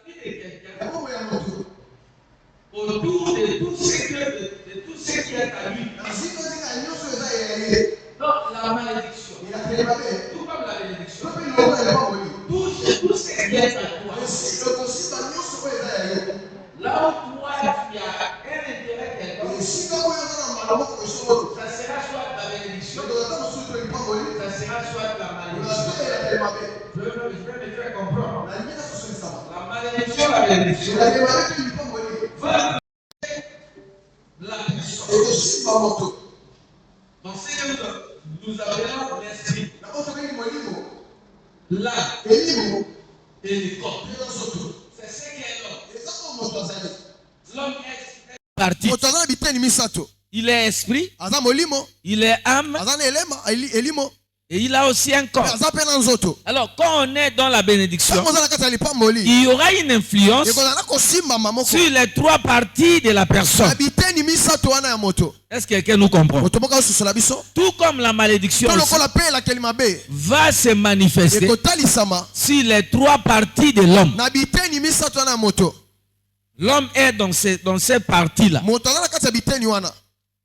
vie de quelqu'un, autour de tout ce qui est à lui. Donc la malédiction, tout comme la bénédiction, tout ce qui est à toi. Là où toi tu as un intérêt quelconque, ça sera soit la bénédiction, ça sera soit la malédiction. Je vais me faire comprendre. La malédiction, la bénédiction va la personne. Donc c'est que nous appelons l'esprit, l'âme et le corps. C'est ce qu'est l'homme. L'homme est parti. Il est esprit, il est âme et il a aussi un corps. Alors quand on est dans la bénédiction, il y aura une influence sur les trois parties de la personne. Est-ce que quelqu'un nous comprend? Tout comme la malédiction va se manifester sur les trois parties de l'homme. L'homme est dans ces parties-là.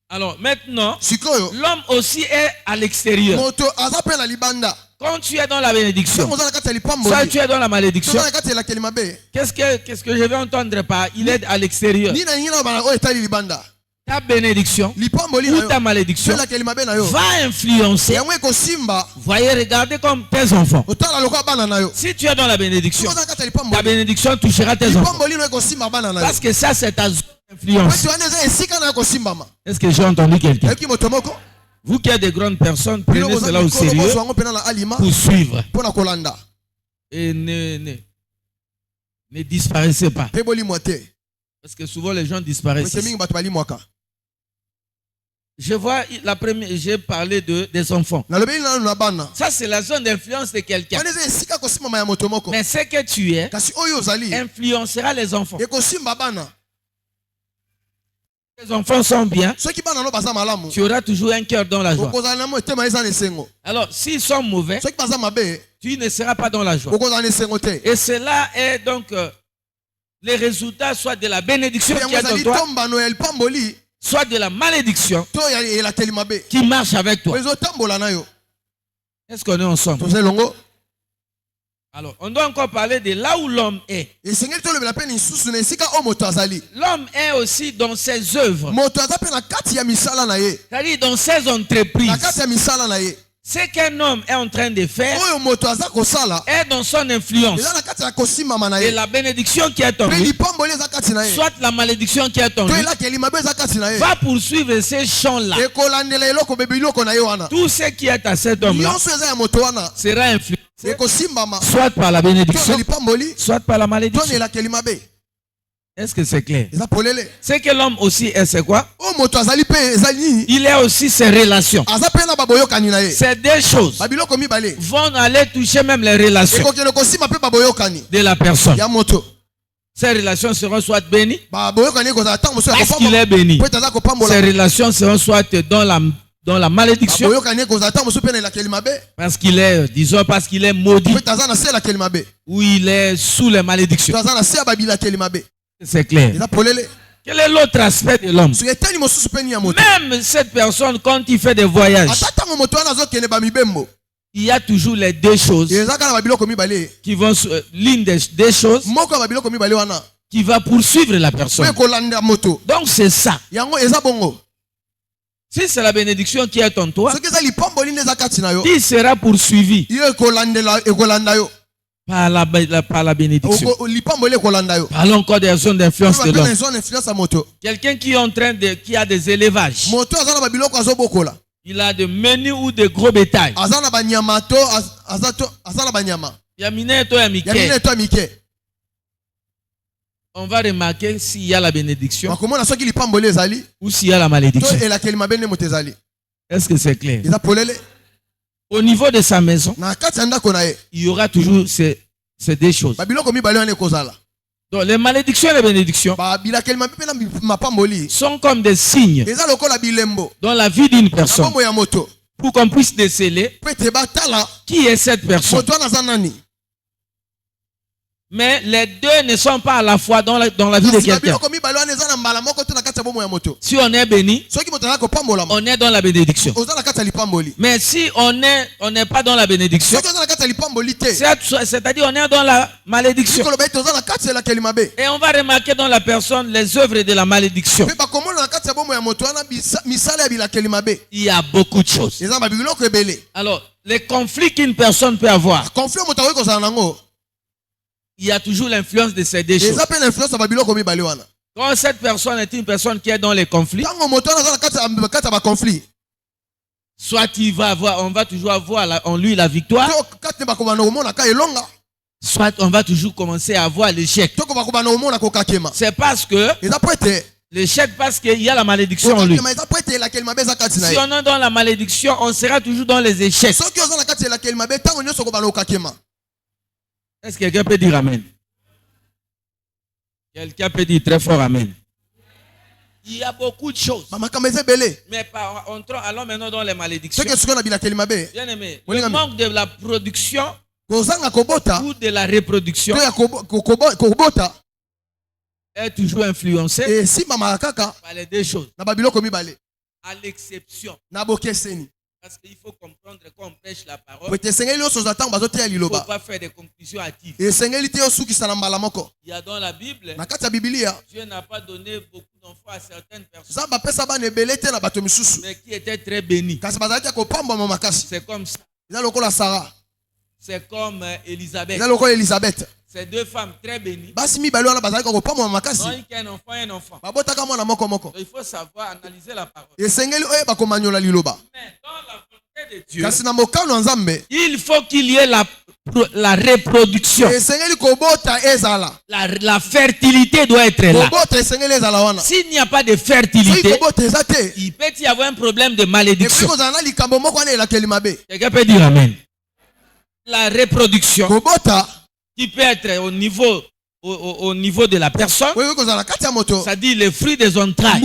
Alors maintenant, l'homme aussi est à l'extérieur. Quand tu es dans la bénédiction, soit tu es dans la malédiction, qu'est-ce que je vais entendre par il est à l'extérieur? Ta bénédiction ou ta malédiction va influencer. Voyez, regardez comme tes enfants. Si tu es dans la bénédiction, ta bénédiction touchera tes enfants. Parce que ça, c'est ta influence. Est-ce que j'ai entendu quelqu'un? Vous qui êtes des grandes personnes, prenez cela au sérieux pour suivre. Et ne disparaissez pas. Parce que souvent les gens disparaissent. Je vois j'ai parlé des enfants. Ça c'est la zone d'influence de quelqu'un. Mais ce que tu es influencera les enfants. Les enfants sont bien. Tu auras toujours un cœur dans la joie. Alors s'ils sont mauvais, tu ne seras pas dans la joie. Et cela est donc les résultats soit de la bénédiction qui est en toi, soit de la malédiction qui marche avec toi. Est-ce qu'on est ensemble? Alors, on doit encore parler de là où l'homme est. L'homme est aussi dans ses œuvres. C'est-à-dire dans ses entreprises. Ce qu'un homme est en train de faire est dans son influence. Et la bénédiction qui est en lui, soit la malédiction qui est en lui, va poursuivre ces champs-là. Tout ce qui est à cet homme-là sera influencé soit par la bénédiction, soit par la malédiction. Est-ce que c'est clair? Ce que l'homme aussi est, c'est quoi? Il est aussi ses relations. Ces deux choses vont aller toucher même les relations de la personne. Ces relations seront soit bénies parce qu'il est béni. Ces relations seront soit dans la malédiction parce qu'il est, disons, parce qu'il est maudit ou il est sous les malédictions. C'est clair. Quel est l'autre aspect de l'homme? Même cette personne, quand il fait des voyages, il y a toujours les deux choses qui vont, l'une des choses qui va poursuivre la personne. Donc c'est ça. Si c'est la bénédiction qui est en toi, il sera poursuivi par la bénédiction. Parlons encore des zones d'influence de l'homme. Quelqu'un qui est en train qui a des élevages. Il a de menus ou de gros bétail. On va remarquer s'il y a la bénédiction ou s'il y a la malédiction. Est-ce que c'est clair? Au niveau de sa maison, il y aura toujours ces deux choses. Donc les malédictions et les bénédictions sont comme des signes dans la vie d'une personne pour qu'on puisse déceler qui est cette personne. Mais les deux ne sont pas à la fois dans la vie de quelqu'un. Si on est béni, on est dans la bénédiction. Mais si on n'est pas dans la bénédiction, c'est-à-dire on est dans la malédiction. Et on va remarquer dans la personne les œuvres de la malédiction. Il y a beaucoup de choses. Alors, les conflits qu'une personne peut avoir, il y a toujours l'influence de ces deux choses. Quand cette personne est une personne qui est dans les conflits, soit on va toujours avoir en lui la victoire, soit on va toujours commencer à avoir l'échec. C'est parce que l'échec, parce qu'il y a la malédiction en lui. Si on est dans la malédiction, on sera toujours dans les échecs. Est-ce que quelqu'un peut dire amen? Quelqu'un peut dire très fort amen. Il y a beaucoup de choses. Mais allons maintenant dans les malédictions. Bien aimé, le manque de la production ou de la reproduction est toujours influencé par les deux choses. À l'exception. Parce qu'il faut comprendre qu'on prêche la parole. Il ne faut pas faire des conclusions hâtives. Il y a dans la Bible, Dieu n'a pas donné beaucoup d'enfants à certaines personnes, mais qui étaient très bénis. C'est comme ça. C'est comme Élisabeth. Ces deux femmes très bénies. Non, il y a un enfant et un enfant. Donc, il faut savoir analyser la parole. Mais dans la volonté de Dieu, il faut qu'il y ait la reproduction. La fertilité doit être là. S'il n'y a pas de fertilité, il peut y avoir un problème de malédiction. Quelqu'un peut dire amen. La reproduction qui peut être au niveau de la personne, c'est-à-dire les fruits des entrailles.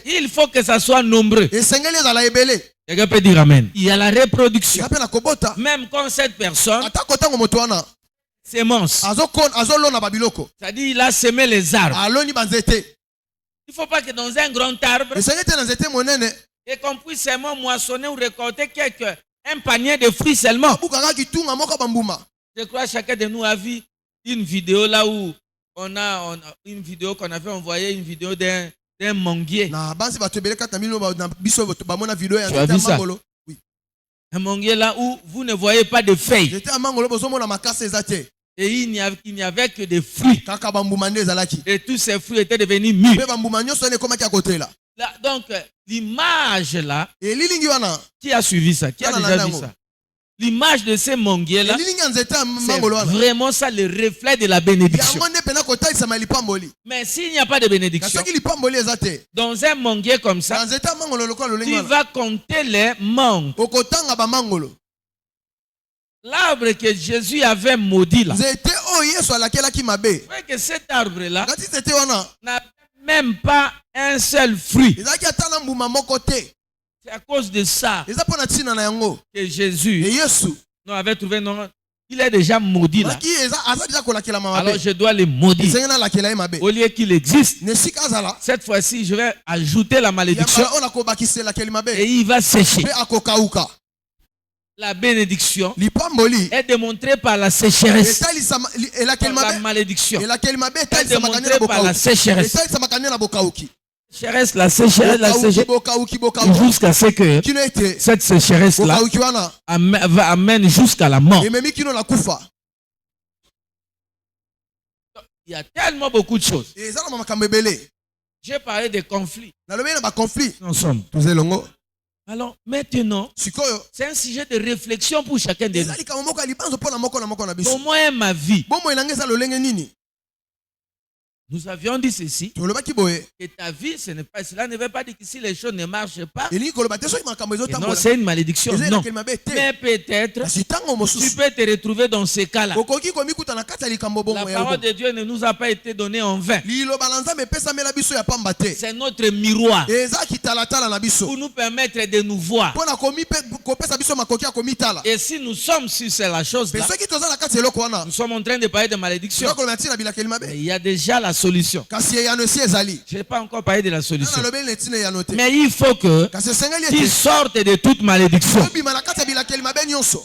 Il faut que ça soit nombreux. Quelqu'un peut dire amen. Il y a la reproduction. Même quand cette personne sémence, c'est-à-dire il a semé les arbres. Il ne faut pas que dans un grand arbre, et qu'on puisse seulement moissonner ou récolter un panier de fruits seulement. Je crois que chacun de nous a vu une vidéo là où on a une vidéo qu'on avait envoyée, une vidéo d'un manguier. Tu as vu ça? Un manguier là où vous ne voyez pas de feuilles. Et il n'y avait que des fruits. Et tous ces fruits étaient devenus mûrs. Donc, l'image là, qui a suivi ça? Qui a déjà vu ça? L'image de ces manguiers là, c'est vraiment ça le reflet de la bénédiction. Mais s'il n'y a pas de bénédiction, dans un manguier comme ça, tu vas compter les mangues. L'arbre que Jésus avait maudit là, c'est que cet arbre là n'a même pas un seul fruit. C'est à cause de ça que Jésus avait trouvé non. Il est déjà maudit là. Alors je dois le maudire. Au lieu qu'il existe, cette fois-ci je vais ajouter la malédiction et il va sécher. La bénédiction est démontrée par la sécheresse. La malédiction est démontrée par la sécheresse. La sécheresse, jusqu'à ce que cette sécheresse-là amène jusqu'à la mort. Il y a tellement beaucoup de choses. J'ai parlé des conflits. Nous sommes. Alors maintenant, c'est un sujet de réflexion pour chacun de nous. Comment est ma vie? Nous avions dit ceci. Que ta vie, cela ne veut pas dire que si les choses ne marchent pas, non, c'est une malédiction. Non. Mais peut-être, tu peux te retrouver dans ces cas-là. La parole de Dieu ne nous a pas été donnée en vain. C'est notre miroir pour nous permettre de nous voir. Et si nous sommes sur la chose-là, nous sommes en train de parler de malédiction. Mais il y a déjà la solution. Je n'ai pas encore parlé de la solution. Mais il faut que tu sortes de toute malédiction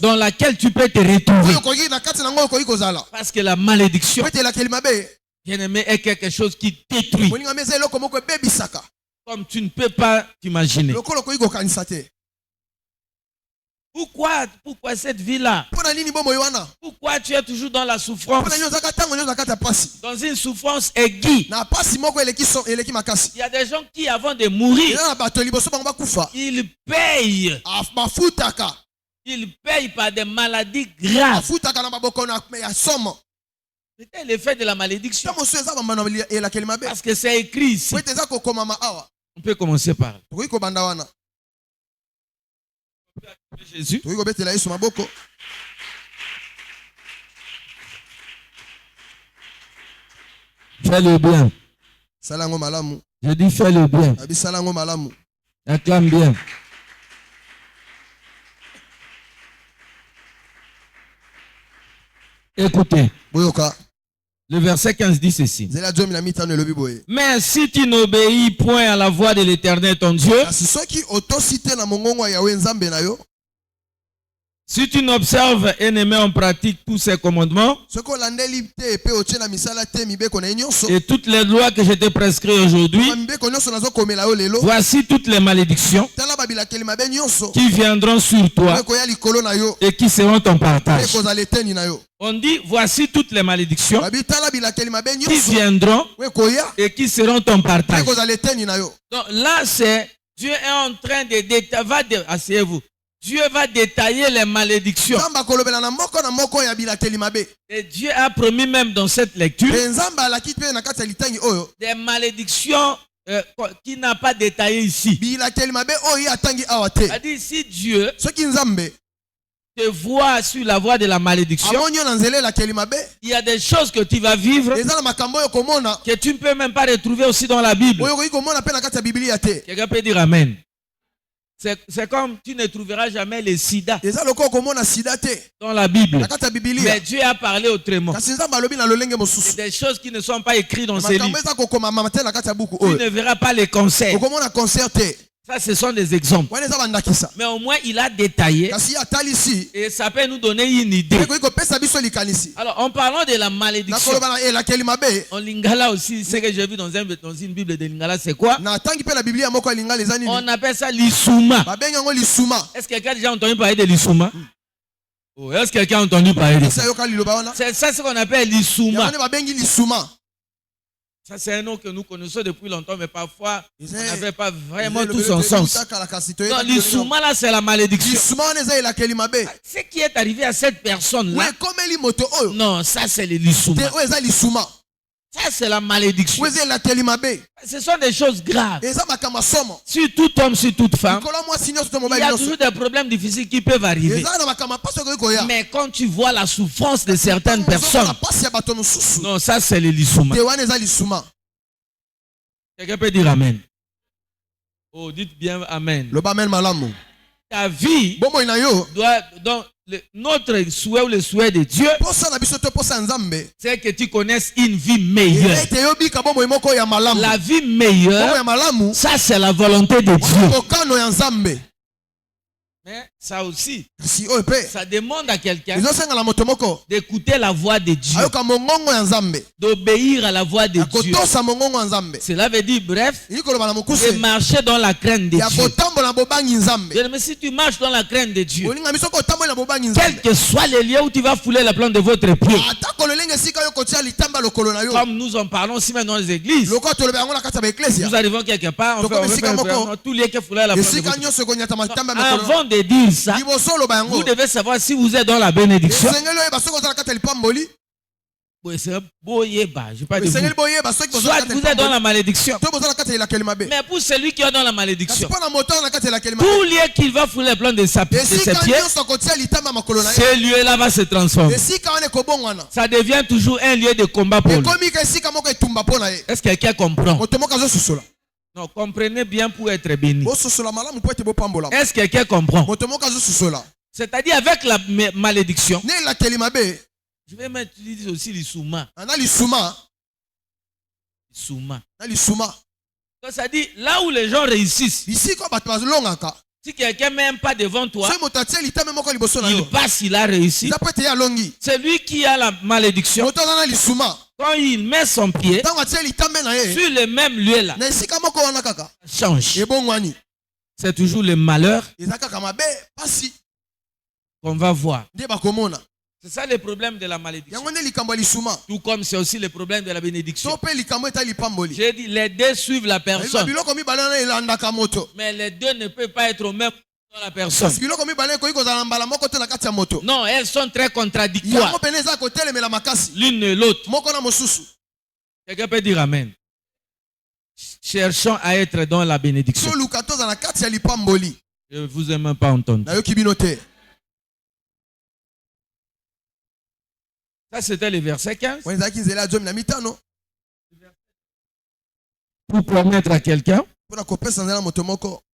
dans laquelle tu peux te retrouver. Parce que la malédiction, bien-aimé, est quelque chose qui détruit. Comme tu ne peux pas t'imaginer. Pourquoi cette vie-là? Pourquoi tu es toujours dans la souffrance? Dans une souffrance aiguë. Il y a des gens qui, avant de mourir, ils payent. Ils payent par des maladies graves. C'était l'effet de la malédiction. Parce que c'est écrit ici. On peut commencer par Jésus. Fais le bien. Je dis fais le bien. Acclame bien. Écoutez. Le verset 15 dit ceci. Mais si tu n'obéis point à la voix de l'Éternel ton Dieu, si tu n'observes et ne mets en pratique tous ces commandements et toutes les lois que je te prescris aujourd'hui, voici toutes les malédictions qui viendront sur toi et qui seront ton partage. On dit, voici toutes les malédictions qui viendront et qui seront ton partage. Donc là, c'est Dieu est en train de... Asseyez-vous. Dieu va détailler les malédictions. Et Dieu a promis même dans cette lecture des malédictions qui n'a pas détaillé ici. C'est-à-dire, si Dieu te voit sur la voie de la malédiction, il y a des choses que tu vas vivre que tu ne peux même pas retrouver aussi dans la Bible. Quelqu'un peut dire Amen. C'est comme tu ne trouveras jamais le sida dans la Bible. Mais Dieu a parlé autrement. C'est des choses qui ne sont pas écrites dans ces livres. Tu ne verras pas les concerts. Ça, ce sont des exemples. Mais au moins, il a détaillé. Et ça peut nous donner une idée. Alors, en parlant de la malédiction, en lingala aussi, ce que j'ai vu dans une Bible de lingala, c'est quoi? On appelle ça l'issouma. Est-ce que quelqu'un a déjà entendu parler de l'issouma? Oh, est-ce que quelqu'un a entendu parler de ça? C'est ça ce qu'on appelle l'issouma. Ça, c'est un nom que nous connaissons depuis longtemps, mais parfois, on n'avait pas vraiment tout son sens. Donc, l'issouma, là, c'est la malédiction. Ce qui est arrivé à cette personne-là, non, ça, c'est l'issouma. Ça, c'est la malédiction. Ce sont des choses graves. Sur tout homme, sur toute femme, il y a toujours des problèmes difficiles qui peuvent arriver. Mais quand tu vois la souffrance de certaines personnes, non, ça, c'est l'issouma. Quelqu'un peut dire Amen. Oh, dites bien Amen. Ta vie doit... Donc, notre souhait ou le souhait de Dieu, c'est que tu connaisses une vie meilleure. La vie meilleure, ça c'est la volonté de Dieu. Mais ça aussi, ça demande à quelqu'un d'écouter la voix de Dieu, d'obéir à la voix de Dieu. Cela veut dire, bref, de marcher dans la crainte de Dieu. Mais si tu marches dans la crainte de Dieu, quel que soit le lieu où tu vas fouler la plante de votre pied, comme nous en parlons aussi maintenant dans les églises, nous arrivons quelque part, on fait tout lieu qui fouler la plante de votre pied. Avant de dire ça, vous devez savoir si vous êtes dans la bénédiction Soit vous êtes dans la malédiction. Mais pour celui qui est dans la malédiction, tout lieu qu'il va fouler les plans de ses pieds, ce lieu-là va se transformer. Ça devient toujours un lieu de combat pour lui. Est-ce que quelqu'un comprend? Non, comprenez bien pour être béni. Est-ce que quelqu'un comprend? C'est-à-dire avec la malédiction, je vais mettre aussi l'issouma. Donc ça dit, là où les gens réussissent, si quelqu'un ne met pas devant toi, il passe, il a réussi. C'est lui qui a la malédiction. Quand il met son pied sur le même lieu là, change. C'est toujours le malheur qu'on va voir. C'est ça le problème de la malédiction. Tout comme c'est aussi le problème de la bénédiction. J'ai dit, les deux suivent la personne. Mais les deux ne peuvent pas être au même dans la personne. Non, elles sont très contradictoires. L'une et l'autre. Quelqu'un peut dire amen. Cherchons à être dans la bénédiction. Je ne vous ai même pas entendu. Ça, c'était le verset 15. Pour permettre à quelqu'un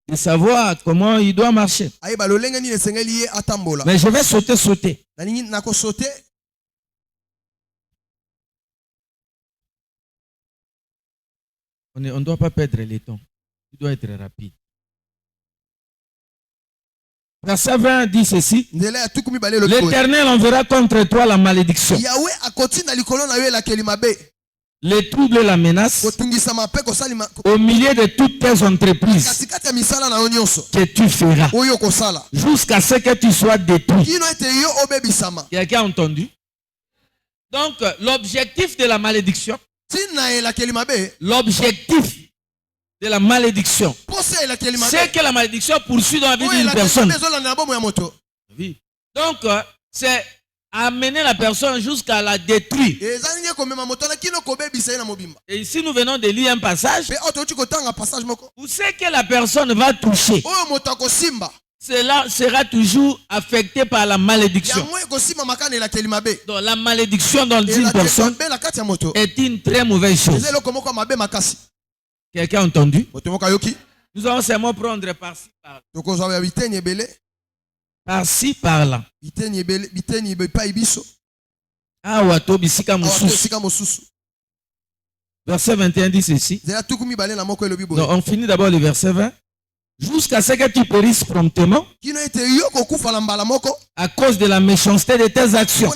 de savoir comment il doit marcher. Mais je vais sauter. On ne doit pas perdre le temps. Il doit être rapide. Verset 20 dit ceci. L'Éternel enverra contre toi la malédiction, les troubles et la menace au milieu de toutes tes entreprises que tu feras, jusqu'à ce que tu sois détruit. Quelqu'un a entendu? Donc, l'objectif de la malédiction, c'est que la malédiction poursuit dans la vie d'une personne. Donc, c'est amener la personne jusqu'à la détruire. Et ici, nous venons de lire un passage où c'est que la personne va toucher, cela sera toujours affecté par la malédiction. Donc, la malédiction dans une personne est une très mauvaise chose. Quelqu'un a entendu? Nous allons seulement prendre par-ci, par-là. Par-ci, par-là. Verset 21 dit ceci. Donc, on finit d'abord le verset 20. Jusqu'à ce que tu périsses promptement à cause de la méchanceté de tes actions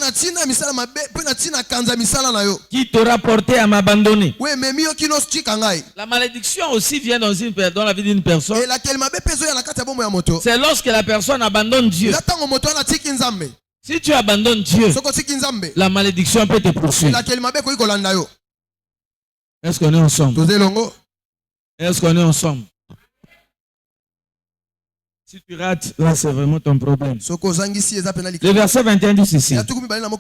qui t'aura porté à m'abandonner. La malédiction aussi vient dans la vie d'une personne. C'est lorsque la personne abandonne Dieu. Si tu abandonnes Dieu, la malédiction peut te poursuivre. Est-ce qu'on est ensemble? Est-ce qu'on est ensemble? Si tu rates, là c'est vraiment ton problème. Le verset 21 dit ceci.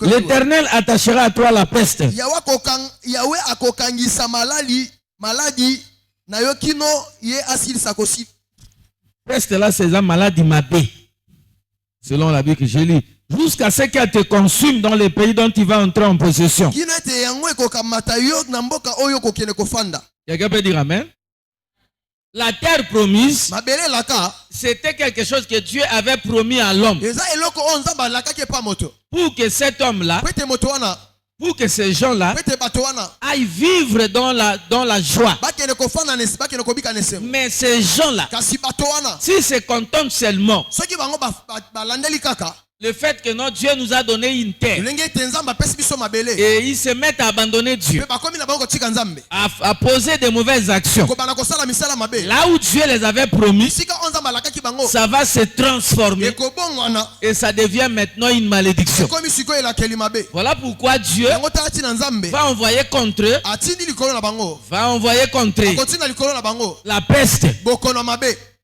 L'Éternel attachera à toi la peste. Peste là, c'est la maladie mabé. Selon la Bible que j'ai lu. Jusqu'à ce qu'elle te consume dans les pays dont tu vas entrer en possession. Quelqu'un peut dire amen? La terre promise, c'était quelque chose que Dieu avait promis à l'homme. Pour que cet homme-là, pour que ces gens-là aillent vivre dans la joie. Mais ces gens-là, s'ils se contentent seulement le fait que notre Dieu nous a donné une terre et ils se mettent à abandonner Dieu, à poser de mauvaises actions, là où Dieu les avait promis, ça va se transformer et ça devient maintenant une malédiction. Voilà pourquoi Dieu va envoyer contre eux, la peste.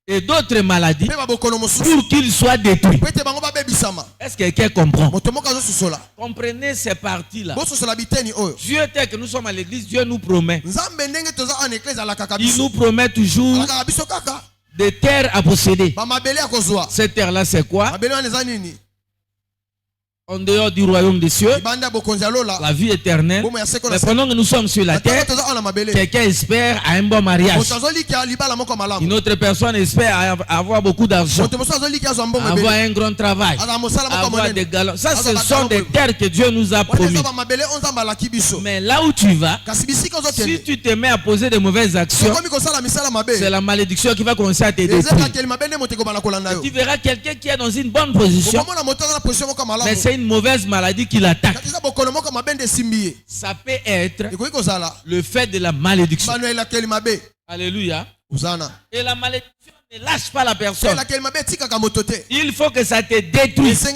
et d'autres maladies pour qu'ils soient détruits. Est-ce que quelqu'un comprend? Comprenez ces parties-là. Dieu, tel que nous sommes à l'église, Dieu nous promet. Il nous promet toujours des terres à posséder. Cette terre-là, c'est quoi? En dehors du royaume des cieux, la vie éternelle. Mais pendant que nous sommes sur la terre, quelqu'un espère à un bon mariage. Une autre personne espère avoir beaucoup d'argent, avoir un grand travail, avoir des galons. Ça, ce sont des terres que Dieu nous a promis. Mais là où tu vas, si tu te mets à poser de mauvaises actions, c'est la malédiction qui va commencer à te détruire. Tu verras quelqu'un qui est dans une bonne position, mais c'est une mauvaise maladie qui l'attaque. Ça peut être le fait de la malédiction. Alléluia. Et la malédiction ne lâche pas la personne. Il faut que ça te détruise.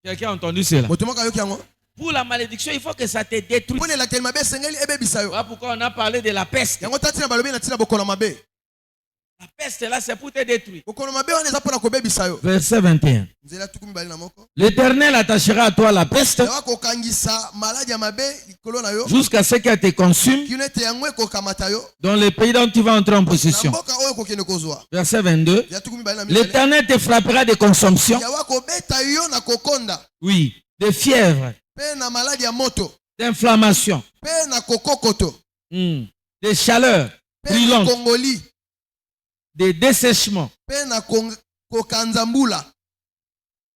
Quelqu'un a entendu cela? Pour la malédiction, il faut que ça te détruise. Voilà pourquoi on a parlé de la peste. La peste là, c'est pour te détruire. Verset 21. L'Éternel attachera à toi la peste jusqu'à ce qu'elle te consume dans le pays dont tu vas entrer en possession. Verset 22. L'Éternel te frappera de consomption. Oui, de fièvre, d'inflammation, de chaleur brûlante, de dessèchement,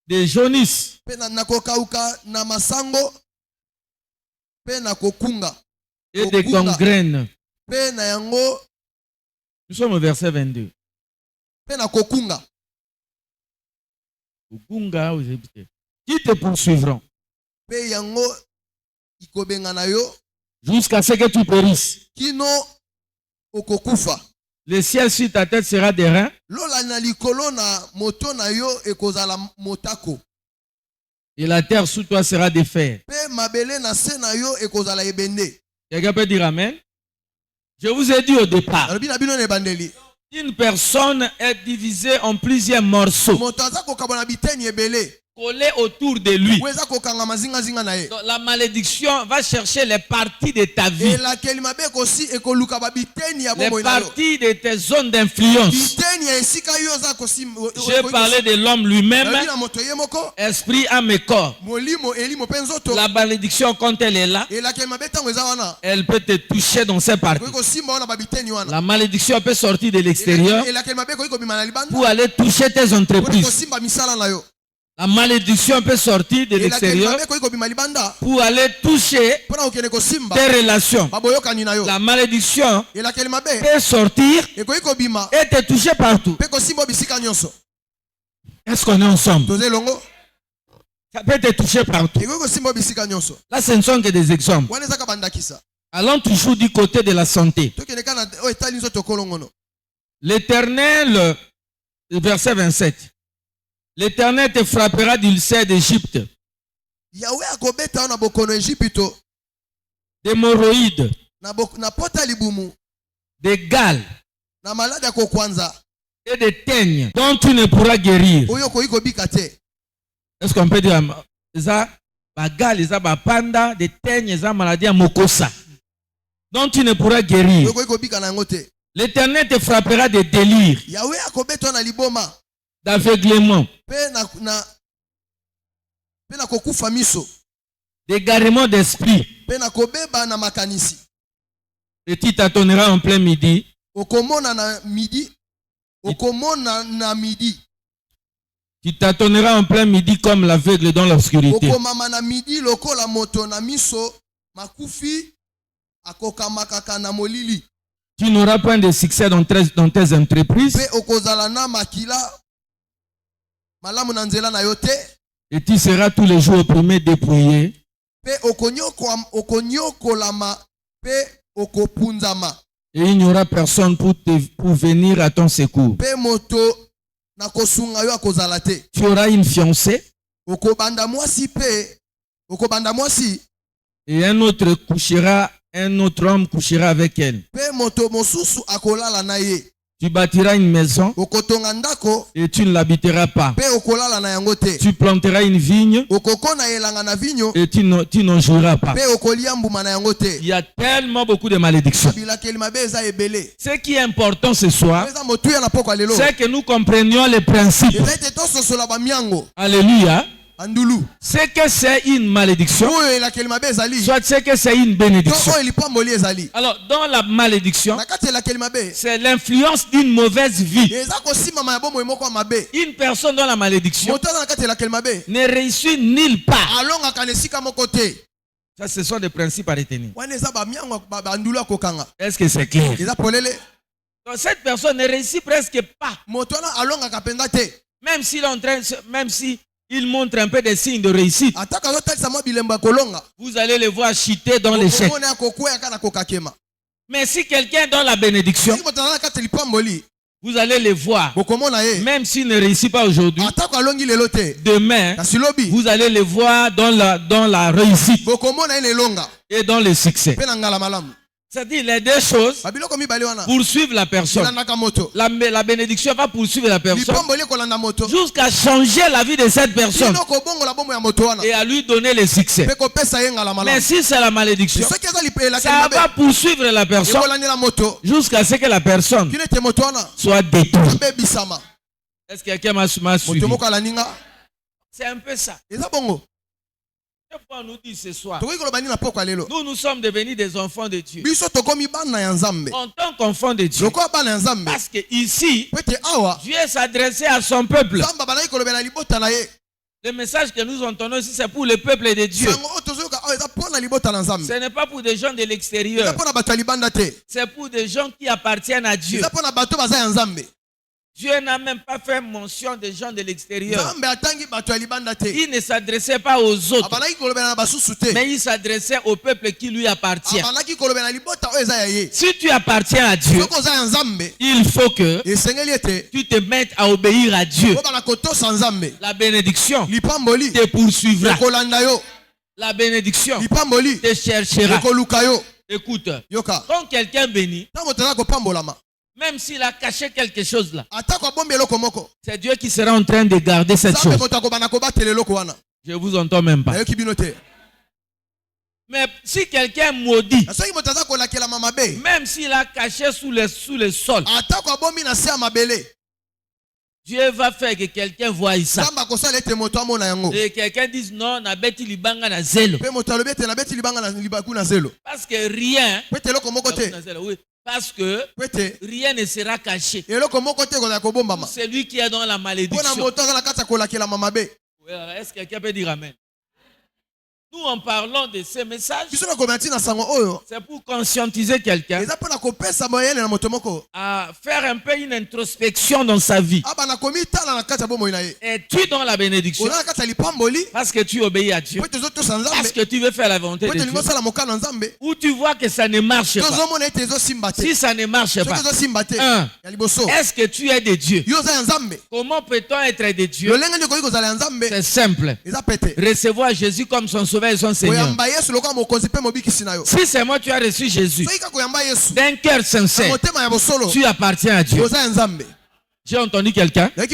de jaunisse, et de gangrène. Nous sommes au verset 22. Qui te poursuivront jusqu'à ce que tu périsses. Le ciel sur ta tête sera des reins. Et la terre sous toi sera des fers. Quelqu'un peut dire amen? Je vous ai dit au départ, une personne est divisée en plusieurs morceaux, collés autour de lui. Donc, la malédiction va chercher les parties de ta vie, les parties de tes zones d'influence. J'ai parlé de l'homme lui-même, esprit, âme et corps. La malédiction, quand elle est là, elle peut te toucher dans ces parties. La malédiction peut sortir de l'extérieur pour aller toucher tes entreprises. La malédiction peut sortir de l'extérieur pour aller toucher tes relations. La malédiction peut sortir et te toucher partout. Est-ce qu'on est ensemble? Ça peut te toucher partout. Là, ce ne sont que des exemples. Allons toujours du côté de la santé. L'Éternel, verset 27. L'Éternel te frappera d'ulcères d'Égypte, d'hémorroïdes, de gales et de teignes dont tu ne pourras guérir. Est-ce qu'on peut dire ça? Gales, ça panda, de teignes, ça maladie à mokosa dont tu ne pourras guérir. L'Éternel te frappera de délire, d'aveuglement, d'égarement d'esprit. Et tu tâtonneras en plein midi. Tu tâtonneras en plein midi comme l'aveugle dans l'obscurité. Tu n'auras point de succès dans tes entreprises. Et tu seras tous les jours opprimé, dépouillé. Et il n'y aura personne pour venir à ton secours. Tu auras une fiancée. Et un autre couchera Un autre homme couchera avec elle. Tu bâtiras une maison et tu ne l'habiteras pas. Tu planteras une vigne et tu n'en jouiras pas. Il y a tellement beaucoup de malédictions. Ce qui est important ce soir, c'est que nous comprenions les principes. Alléluia. C'est que c'est une malédiction, soit c'est que c'est une bénédiction. Alors, dans la malédiction, c'est l'influence d'une mauvaise vie. Une personne dans la malédiction ne réussit nulle part. Ça, ce sont des principes à retenir. Est-ce que c'est clair? Donc, cette personne ne réussit presque pas. Même s'il est en train, même si il montre un peu des signes de réussite, vous allez le voir chuter dans l'échec. Mais si quelqu'un est dans la bénédiction, vous allez le voir. Même s'il ne réussit pas aujourd'hui, demain, vous allez le voir dans la réussite et dans le succès. C'est-à-dire les deux choses poursuivent la personne. La bénédiction va poursuivre la personne jusqu'à changer la vie de cette personne et à lui donner le succès. Mais si c'est la malédiction, ça va poursuivre la personne jusqu'à ce que la personne soit détruite. Est-ce que quelqu'un m'a suivi? C'est un peu ça. On nous dit ce soir, nous sommes devenus des enfants de Dieu. En tant qu'enfants de Dieu, parce que ici, Dieu s'adressait à son peuple. Le message que nous entendons ici, c'est pour le peuple de Dieu. Ce n'est pas pour des gens de l'extérieur. C'est pour des gens qui appartiennent à Dieu. Dieu n'a même pas fait mention des gens de l'extérieur. Il ne s'adressait pas aux autres, mais il s'adressait au peuple qui lui appartient. Si tu appartiens à Dieu, il faut que tu te mettes à obéir à Dieu. La bénédiction te poursuivra. La bénédiction te cherchera. Écoute, quand quelqu'un bénit, même s'il a caché quelque chose là, c'est Dieu qui sera en train de garder cette chose. Je vous entends même pas. Mais si quelqu'un maudit, même s'il a caché sous le sol, Dieu va faire que quelqu'un voie ça. Et quelqu'un dise non, nabeti libanga na zelo. Parce que rien. Parce que rien ne sera caché. C'est lui qui est dans la malédiction. Est-ce que quelqu'un peut dire amen? Nous, en parlant de ces messages, c'est pour conscientiser quelqu'un à faire un peu une introspection dans sa vie. Es-tu dans la bénédiction parce que tu obéis à Dieu, parce que tu veux faire la volonté de Dieu, ou tu vois que ça ne marche pas? Si ça ne marche pas, est-ce que tu es de Dieu? Comment peut-on être de Dieu? C'est simple. Recevoir Jésus comme son sauveur et son Seigneur. Si c'est moi, tu as reçu Jésus d'un cœur sincère, tu appartiens à Dieu. J'ai entendu quelqu'un. Là,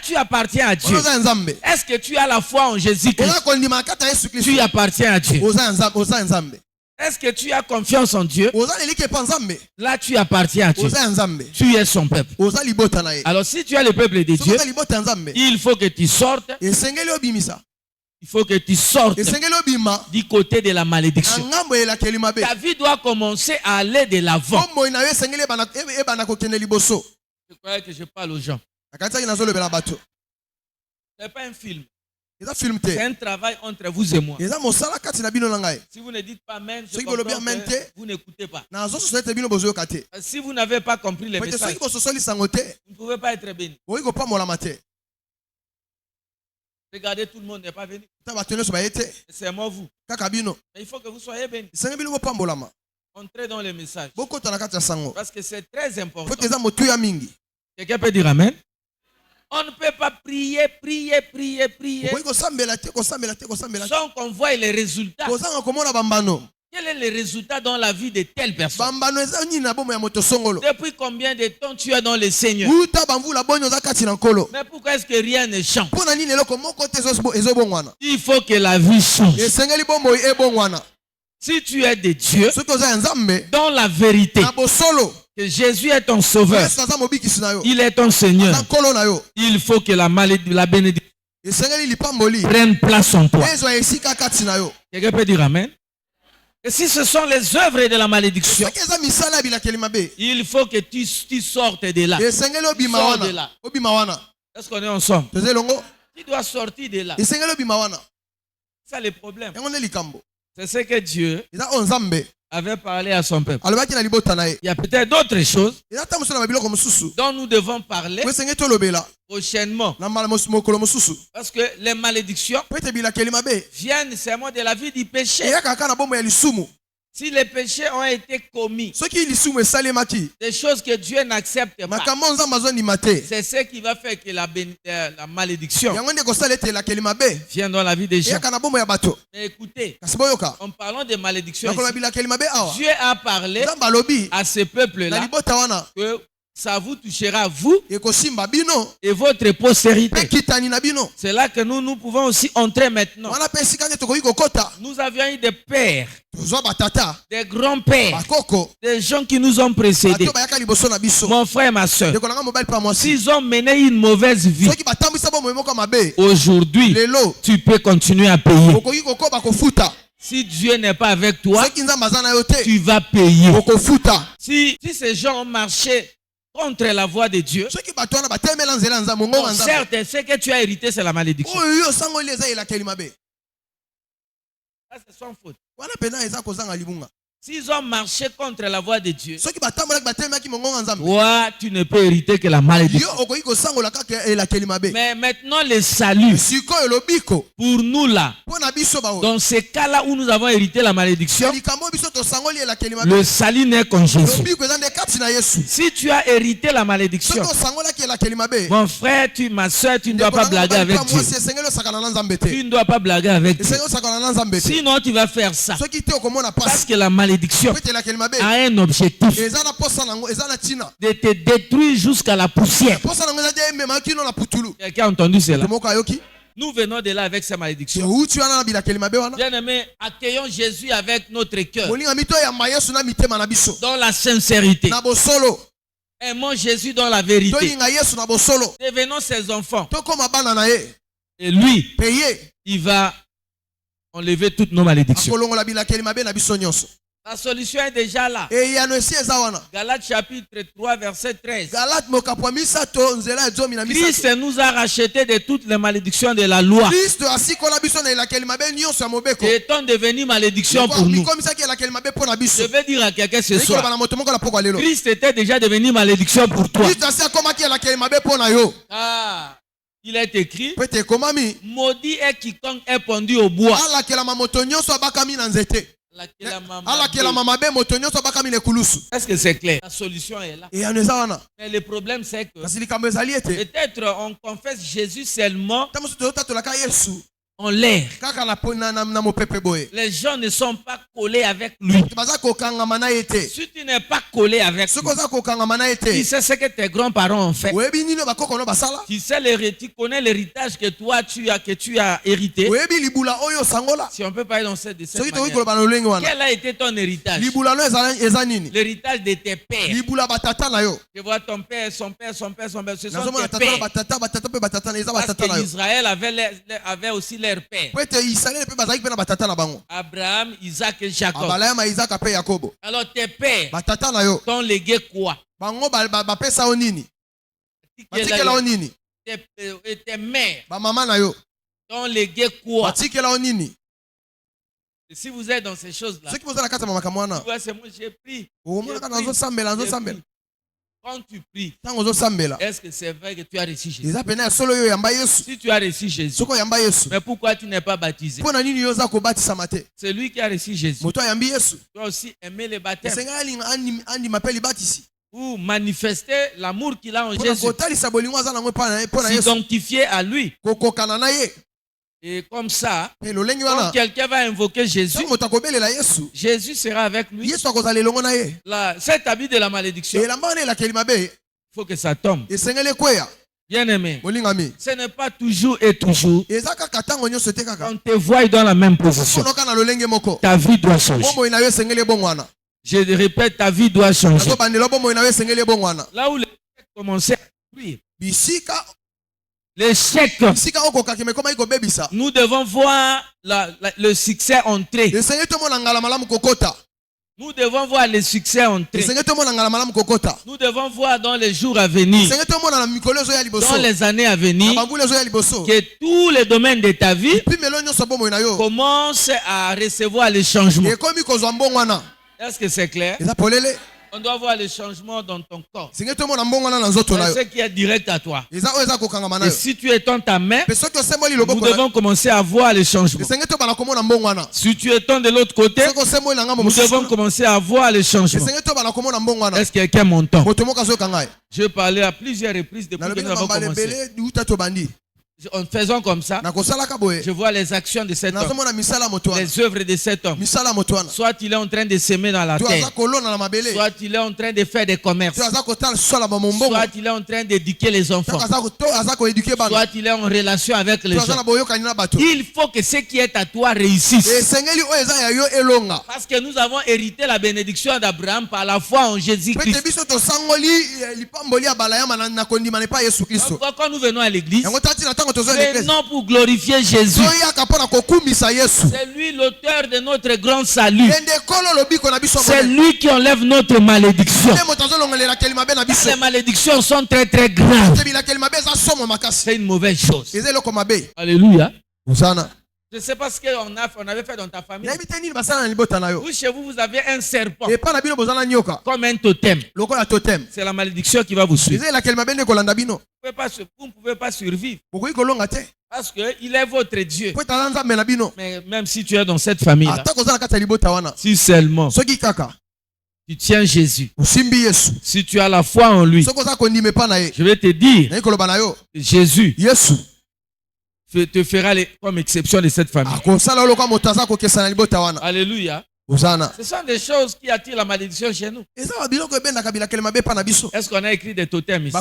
tu appartiens à Dieu. Est-ce que tu as la foi en Jésus-Christ? Tu appartiens à Dieu. Est-ce que tu as confiance en Dieu? Là, tu appartiens à Dieu. Tu es son peuple. Alors, si tu es le peuple de Dieu, il faut que tu sortes. Il faut que tu sortes du côté de la malédiction. Ta vie doit commencer à aller de l'avant. Je croyais que je parle aux gens. Ce n'est pas un film. C'est un travail entre vous et moi. Si vous ne dites pas amen, vous n'écoutez pas. Si vous n'avez pas compris le message, vous ne pouvez pas être béni. Regardez, tout le monde n'est pas venu. C'est moi vous. Mais il faut que vous soyez bénis. Entrez dans le message. Parce que c'est très important. Quelqu'un peut dire amen? On ne peut pas prier sans qu'on voie les résultats. Quel est le résultat dans la vie de telle personne? Depuis combien de temps tu es dans le Seigneur? Mais pourquoi est-ce que rien ne change? Il faut que la vie change. Si tu es de Dieu, dans la vérité, que Jésus est ton sauveur, il est ton Seigneur, il faut que la bénédiction prenne place en toi. Quelqu'un peut dire Amen? Et si ce sont les œuvres de la malédiction, il faut que tu sortes de là. Sors de là. Est-ce qu'on est ensemble? Tu dois sortir de là. C'est ça le problème. C'est ce que Dieu avait parlé à son peuple. Il y a peut-être d'autres choses dont nous devons parler prochainement. Parce que les malédictions viennent seulement de la vie du péché. Si les péchés ont été commis, des choses que Dieu n'accepte pas, c'est ce qui va faire que la malédiction vient dans la vie des gens. Mais écoutez, en parlant de malédiction, Dieu a parlé à ce peuple-là que ça vous touchera, vous et votre postérité. C'est là que nous pouvons aussi entrer maintenant. Nous avions eu des pères, des grands-pères, des gens qui nous ont précédés. Mon frère et ma soeur, s'ils ont mené une mauvaise vie, aujourd'hui, tu peux continuer à payer. Si Dieu n'est pas avec toi, tu vas payer. Si ces gens ont marché contre la voie de Dieu, certes, ce que tu as hérité, c'est la malédiction. Ça, c'est sans faute. S'ils ont marché contre la voie de Dieu, toi, tu ne peux hériter que la malédiction. Mais maintenant, le salut, pour nous là, dans ces cas-là où nous avons hérité la malédiction, le salut n'est qu'en Jésus. Si tu as hérité la malédiction, mon frère, ma soeur, tu ne dois pas blaguer avec Dieu. Tu ne dois pas blaguer avec Dieu. Sinon, tu vas faire ça. Parce que la malédiction a un objectif de te détruire jusqu'à la poussière. Quelqu'un a entendu cela? Nous venons de là avec sa malédiction. Bien-aimés, accueillons Jésus avec notre cœur, dans la sincérité. Aimons Jésus dans la vérité. Devenons ses enfants. Et lui, il va enlever toutes nos malédictions. La solution est déjà là. Galates chapitre 3 verset 13. Christ nous a rachetés de toutes les malédictions de la loi, étant devenu malédiction pour nous. Je vais dire à quelqu'un ce soir, Christ était déjà devenu malédiction pour toi. Il est écrit, maudit est quiconque est pendu au bois. Est-ce que c'est clair? La solution est là. Mais le problème c'est que peut-être on confesse Jésus seulement en l'air. Les gens ne sont pas collés avec lui. Si tu n'es pas collé avec lui, tu sais ce que tes grands-parents ont fait. Tu connais l'héritage que toi tu as hérité. Si on peut parler dans cette manière, quel a été ton héritage? L'héritage de tes pères. Tu vois ton père, son père, son père, son père. Ce sont tes pères. Parce que Israël avait aussi leur père. Abraham, Isaac et Jacob. Alors tes pères t'ont légué quoi? Et tes mères t'ont légué quoi? Et si vous êtes dans ces choses-là, c'est moi j'ai pris. Quand tu pries, est-ce que c'est vrai que tu as reçu Jésus? Si tu as reçu Jésus, mais pourquoi tu n'es pas baptisé? C'est lui qui a reçu Jésus. Tu as aussi aimé le baptême pour manifester l'amour qu'il a en Jésus, s'identifier à lui. Et comme ça, quand quelqu'un va invoquer Jésus, Jésus sera avec lui. Cet habit de la malédiction, il faut que ça tombe. Bien aimé, ce n'est pas toujours et toujours. On te voit dans la même position. Ta vie doit changer. Je répète, ta vie doit changer. Là où les chèques commençaient à cuire, les chèques, nous devons voir le succès entrer. Nous devons voir le succès entrer. Nous devons voir dans les jours à venir, dans les années à venir, que tous les domaines de ta vie commencent à recevoir les changements. Est-ce que c'est clair? On doit voir les changements dans ton corps. C'est ce qui est direct à toi. Et si tu étends ta main, nous devons commencer à voir les changements. Si tu étends de l'autre côté, nous devons commencer à voir les changements. Est-ce que quelqu'un m'entend? Je parlais à plusieurs reprises depuis que nous avons commencé. En faisant comme ça, je vois les actions de cet homme, les œuvres de cet homme. Soit il est en train de s'aimer dans la terre, soit il est en train de faire des commerces, soit il est en train d'éduquer les enfants, soit il est en relation avec les gens. Il faut que ce qui est à toi réussisse. Parce que nous avons hérité la bénédiction d'Abraham par la foi en Jésus-Christ. Quand nous venons à l'église, c'est non pour glorifier Jésus. C'est lui l'auteur de notre grand salut. C'est lui qui enlève notre malédiction. Les malédictions sont très très graves. C'est une mauvaise chose. Alléluia. Je ne sais pas ce qu'on avait fait dans ta famille. Vous, chez vous, vous avez un serpent comme un totem. C'est la malédiction qui va vous suivre. Vous ne pouvez pas survivre. Parce qu'il est votre Dieu. Mais même si tu es dans cette famille-là, si seulement tu tiens Jésus, si tu as la foi en lui, je vais te dire, Jésus te fera comme exception de cette famille. Alléluia. Ce sont des choses qui attirent la malédiction chez nous. Est-ce qu'on a écrit des totems ici?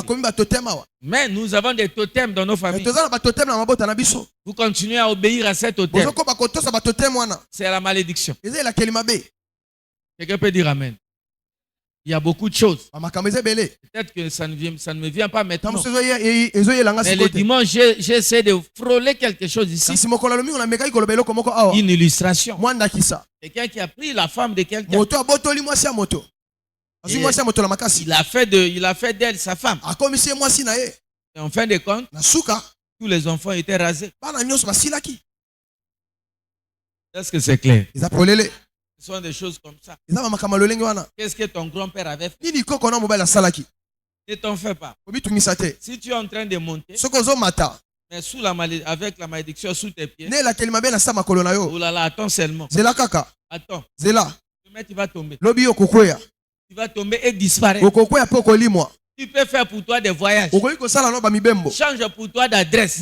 Mais nous avons des totems dans nos familles. Vous continuez à obéir à ces totems. C'est la malédiction. Quelqu'un peut dire amen. Il y a beaucoup de choses. Peut-être que ça ne me vient pas maintenant. Mais le dimanche, j'essaie de frôler quelque chose ici. Une illustration. Quelqu'un qui a pris la femme de quelqu'un. Il a fait d'elle sa femme. Et en fin de compte, tous les enfants étaient rasés. Est-ce que c'est clair? Ce sont des choses comme ça. Qu'est-ce que ton grand-père avait fait? Ne t'en fais pas. Si tu es en train de monter, mais avec la malédiction sous tes pieds, oh là là, attends seulement. Attends. Mais tu vas tomber. Tu vas tomber et disparaître. Tu peux faire pour toi des voyages. Change pour toi d'adresse.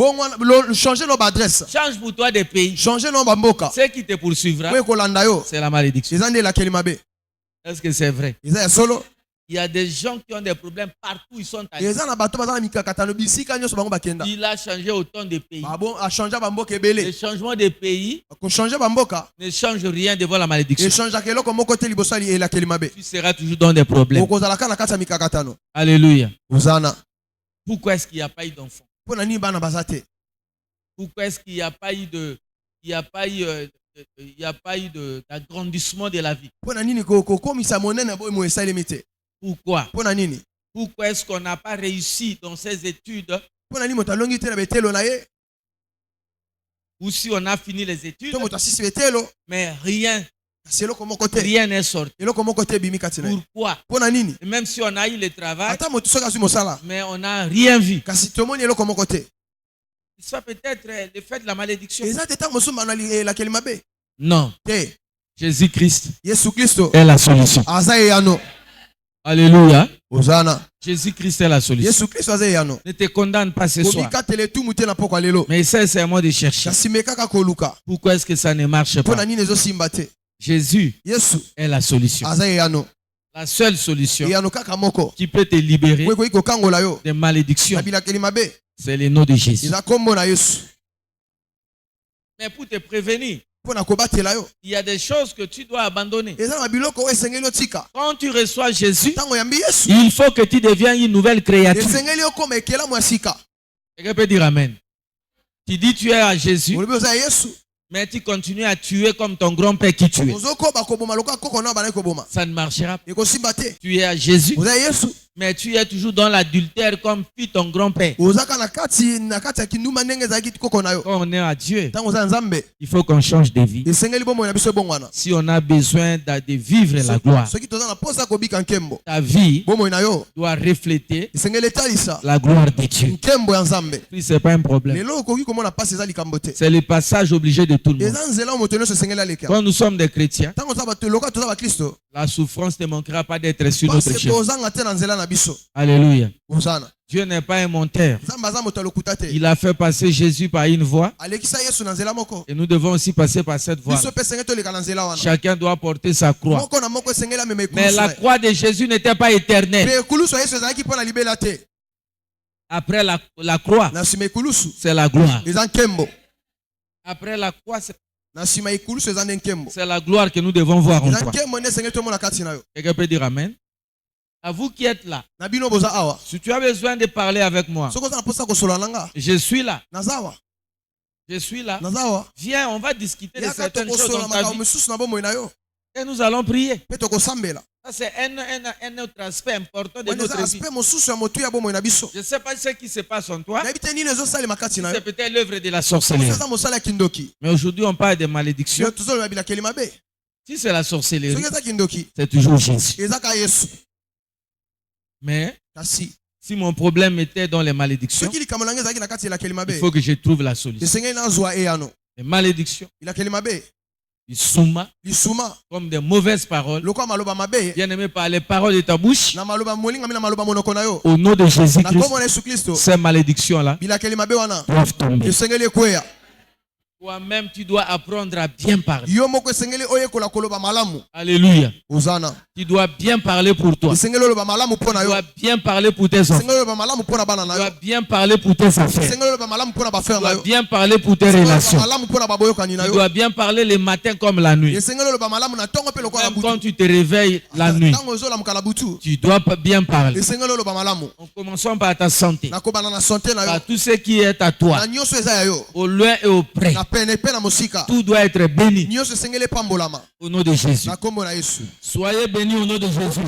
Change pour toi des pays. Ce qui te poursuivra, c'est la malédiction. Est-ce que c'est vrai? Il y a des gens qui ont des problèmes partout où ils sont allés. Il a changé autant de pays. Le changement de pays ne change rien devant la malédiction. Tu seras toujours dans des problèmes. Alléluia. Pourquoi est-ce qu'il n'y a pas eu d'enfants? Pourquoi est-ce qu'il n'y a pas eu d'agrandissement de la vie? Pourquoi? Pourquoi est-ce qu'on n'a pas réussi dans ses études? Ou si on a fini les études, mais rien n'est sorti. Pourquoi? Même si on a eu le travail, mais on n'a rien vu. Ça peut être le fait de la malédiction. Non. Jésus-Christ est la solution. Alléluia. Jésus-Christ est la solution. Ne te condamne pas ce soir. Mais essaie seulement de chercher. Pourquoi est-ce que ça ne marche pas? Jésus est la solution. La seule solution qui peut te libérer des malédictions, c'est le nom de Jésus. Mais pour te prévenir, il y a des choses que tu dois abandonner. Quand tu reçois Jésus, il faut que tu deviennes une nouvelle créature. Quelqu'un peut dire Amen. Tu dis tu es à Jésus, mais tu continues à tuer comme ton grand-père qui tuait. Ça ne marchera pas. Tu es à Jésus, mais tu es toujours dans l'adultère comme fit ton grand-père. Quand on est à Dieu, il faut qu'on change de vie. Si on a besoin de vivre la gloire, ta vie doit refléter la gloire de Dieu. Puis ce n'est pas un problème. C'est le passage obligé de tout le monde. Quand nous sommes des chrétiens, la souffrance ne manquera pas d'être sur notre chemin. Alléluia. Dieu n'est pas un menteur. Il a fait passer Jésus par une voie. Et nous devons aussi passer par cette voie. Chacun doit porter sa croix. Mais la croix de Jésus n'était pas éternelle. Après la croix, c'est la gloire. Après la croix, c'est la gloire que nous devons voir en toi. Quelqu'un peut dire Amen. À vous qui êtes là, si tu as besoin de parler avec moi, je suis là. Je suis là. Viens, on va discuter de certaines choses dans ta vie. Et nous allons prier. Ça, c'est un autre aspect important de notre vie. Je ne sais pas ce qui se passe en toi. C'est peut-être l'œuvre de la sorcellerie. Mais aujourd'hui, on parle de malédiction. Si c'est la sorcellerie, c'est toujours Jésus. Mais si mon problème était dans les malédictions, il faut que je trouve la solution. Les malédictions, ils souma comme des mauvaises paroles. Bien aimé, par les paroles de ta bouche, au nom de Jésus-Christ, ces malédictions-là doivent tomber. Toi-même, tu dois apprendre à bien parler. Alléluia. Tu dois bien parler pour toi. Tu dois bien parler pour tes enfants. Tu dois bien parler pour tes affaires. Tu dois bien parler pour tes relations. Tu dois bien parler le matin comme la nuit. Même quand tu te réveilles la nuit, tu dois bien parler. En commençant par ta santé, par tout ce qui est à toi, au loin et au près. Tout doit être béni au nom de Jésus. Soyez bénis au nom de Jésus.